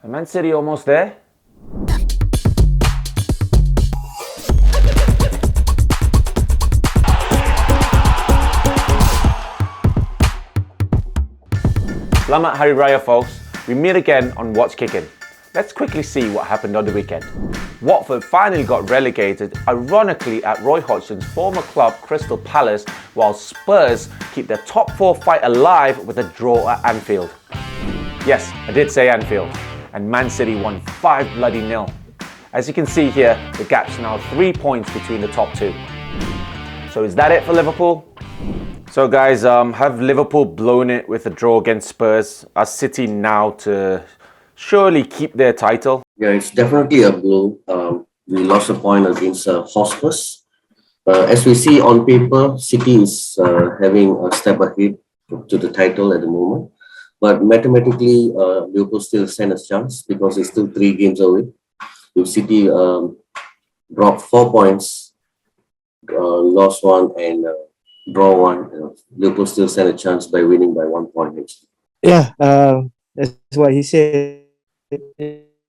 Man City almost there. Selamat Hari Raya, folks. We meet again on What's Kickin. Let's quickly see what happened on the weekend. Watford finally got relegated, ironically at Roy Hodgson's former club Crystal Palace, while Spurs keep their top 4 fight alive with a draw at Anfield. Yes, I did say Anfield. And Man City won 5-0. As you can see here, the gap's now 3 points between the top 2. So is that it for Liverpool? So guys, have Liverpool blown it with a draw against Spurs? Are City now to surely keep their title? Yeah, it's definitely a blow. We lost a point against Hotspurs. As we see on paper, City is having a step ahead to the title at the moment. But mathematically, Liverpool still stand a chance because it's still 3 games away. If City dropped 4 points, lost 1 and draw 1, Liverpool still stand a chance by winning by 1 point. Actually. Yeah, that's what he said.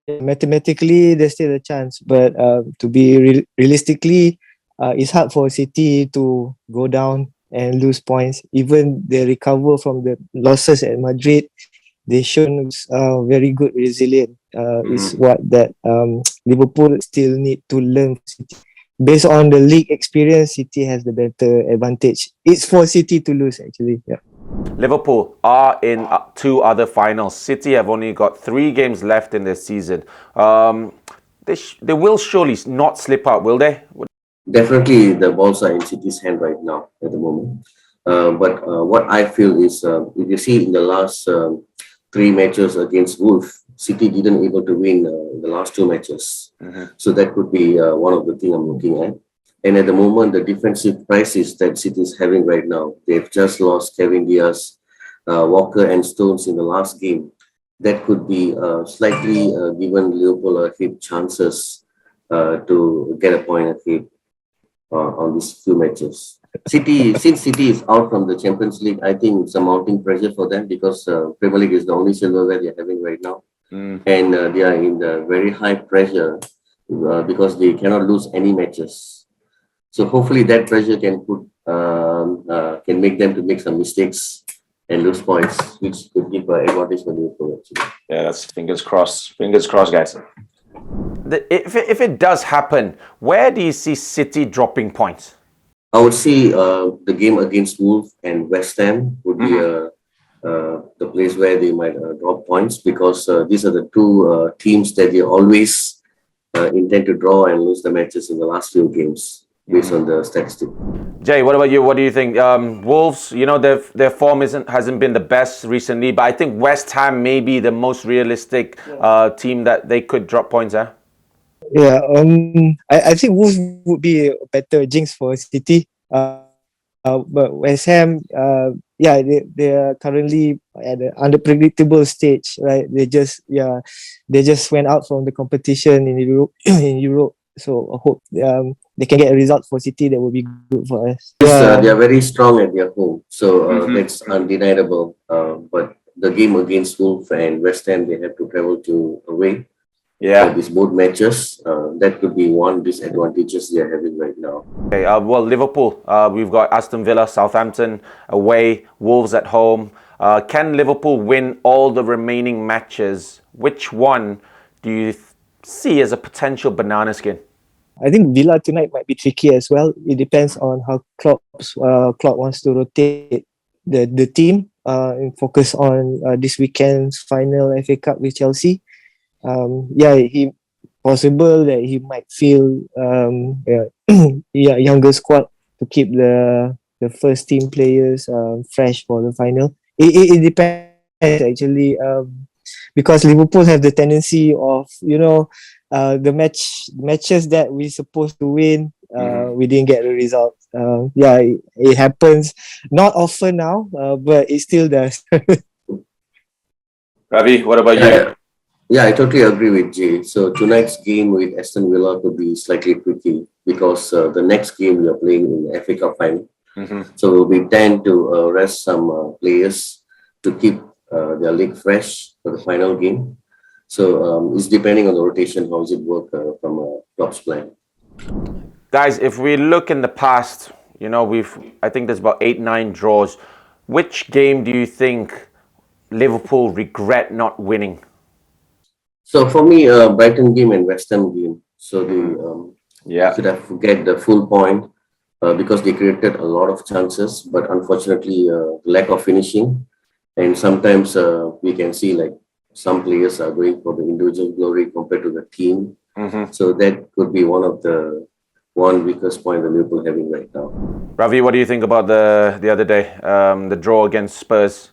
Mathematically, there's still a chance, but to be realistically, it's hard for City to go down and lose points. Even they recover from the losses at Madrid, they shown very good resilience. Is what that Liverpool still need to learn. Based on the league experience, City has the better advantage. It's for City to lose, actually. Yeah. Liverpool are in 2 other finals. City have only got 3 games left in their season. They will surely not slip out, will they? Definitely, the balls are in City's hand right now at the moment. But what I feel is, if you see in the last 3 matches against Wolves, City didn't able to win the last 2 matches. So that could be one of the things I'm looking at. And at the moment, the defensive crisis that City is having right now, they've just lost Kevin Diaz, Walker and Stones in the last game. That could be slightly given Liverpool a hit chances to get a point ahead on these few matches. Since City is out from the Champions League, I think it's a mounting pressure for them because Premier League is the only silverware they're having right now. And they are in the very high pressure because they cannot lose any matches. So hopefully that pressure can can make them to make some mistakes and lose points, which could give an advantage for Liverpool. Actually. Yeah, that's fingers crossed. Fingers crossed, guys. If it does happen, where do you see City dropping points? I would say the game against Wolves and West Ham would be the place where they might drop points because these are the 2 teams that they always intend to draw and lose the matches in the last few games based on the statistic. Jay, what about you? What do you think? Wolves, their form hasn't been the best recently, but I think West Ham may be the most realistic team that they could drop points at. Yeah, I think Wolves would be a better jinx for City. But West Ham, they are currently at an unpredictable stage, right? They just went out from the competition in Europe. So I hope they can get a result for City that will be good for us. Yes, they are very strong at their home, so that's undeniable. But the game against Wolves and West Ham, they have to travel to away. Yeah, these both matches, that could be one disadvantages they are having right now. Okay, well, Liverpool, we've got Aston Villa, Southampton away, Wolves at home. Can Liverpool win all the remaining matches? Which one do you see as a potential banana skin? I think Villa tonight might be tricky as well. It depends on how Klopp wants to rotate the team and focus on this weekend's final FA Cup with Chelsea. He possible that he might feel younger squad to keep the first team players fresh for the final. It depends actually because Liverpool have the tendency of the matches that we're supposed to win, we didn't get the result. It happens not often now, but it still does. Ravi, what about you? Yeah, I totally agree with Jay. So tonight's game with Aston Villa could be slightly tricky because the next game we are playing in the FA Cup final. So we tend to rest some players to keep their leg fresh for the final game. So it's depending on the rotation, how does it work from a Klopp's plan. Guys, if we look in the past, I think there's about 8-9 draws. Which game do you think Liverpool regret not winning? So for me, Brighton game and West Ham game. So they should have get the full point because they created a lot of chances, but unfortunately, lack of finishing. And sometimes we can see like some players are going for the individual glory compared to the team. So that could be one weakest point that Liverpool having right now. Ravi, what do you think about the other day, the draw against Spurs?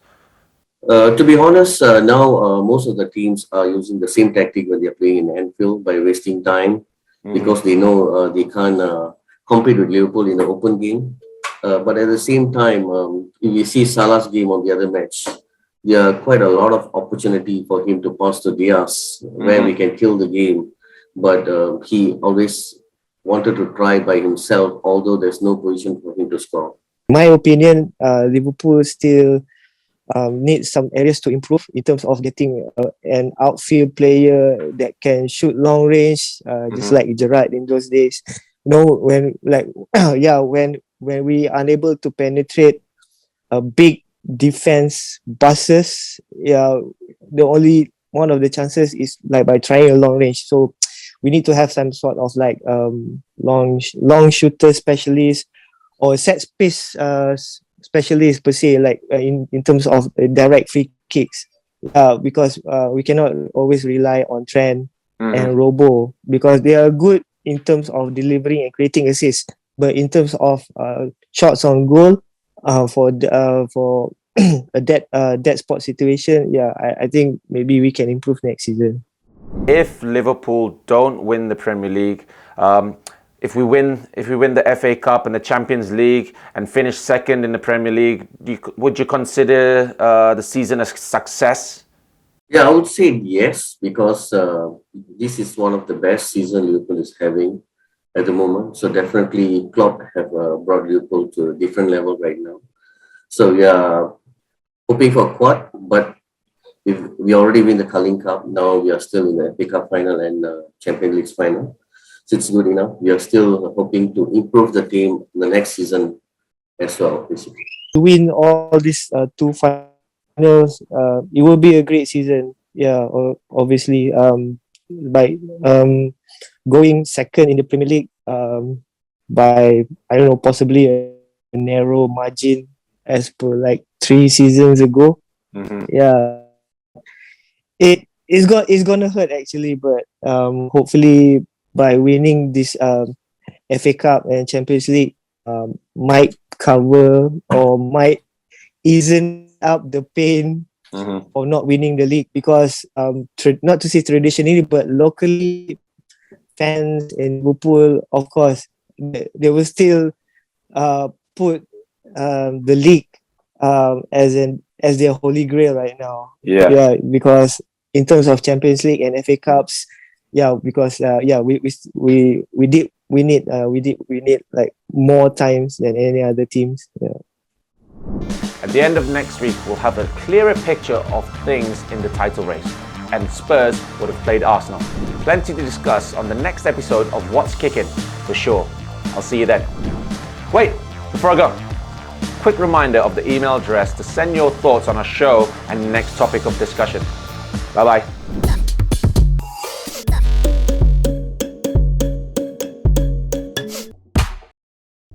To be honest, now most of the teams are using the same tactic when they're playing in Anfield by wasting time because they know they can't compete with Liverpool in the open game. But at the same time, if you see Salah's game on the other match, there are quite a lot of opportunity for him to pass to Diaz where we can kill the game. But he always wanted to try by himself, although there's no position for him to score. My opinion, Liverpool still needs some areas to improve in terms of getting an outfield player that can shoot long range, just like Gerrard in those days. When we are unable to penetrate a big defense buses, the only one of the chances is like by trying a long range. So we need to have some sort of like long shooter specialist or set space specialist per se, like in terms of direct free kicks, because we cannot always rely on Trent and Robo because they are good in terms of delivering and creating assists, but in terms of shots on goal for a dead spot situation, I think maybe we can improve next season. If Liverpool don't win the Premier League, if we win the FA Cup and the Champions League and finish second in the Premier League, would you consider the season a success? Yeah, I would say yes, because this is one of the best seasons Liverpool is having at the moment. So definitely Klopp have brought Liverpool to a different level right now. So yeah, hoping for a quad, but if we already win the Carling Cup, now we are still in the FA Cup final and Champions League final. So it's good enough. We are still hoping to improve the team the next season as well, basically. To win all these two finals, it will be a great season. Yeah, obviously, by going second in the Premier League by, I don't know, possibly a narrow margin as per like 3 seasons ago. Yeah, it's gonna hurt actually, but hopefully by winning this FA Cup and Champions League might cover or might easen up the pain of not winning the league, because not to say traditionally but locally, fans in Liverpool, of course, they will still put the league as their holy grail right now. Yeah, because in terms of Champions League and FA Cups, because we need like more times than any other teams. At the end of next week, we'll have a clearer picture of things in the title race, and Spurs would have played Arsenal. Plenty to discuss on the next episode of What's Kickin', for sure. I'll see you then. Wait, before I go, quick reminder of the email address to send your thoughts on our show and next topic of discussion. Bye-bye.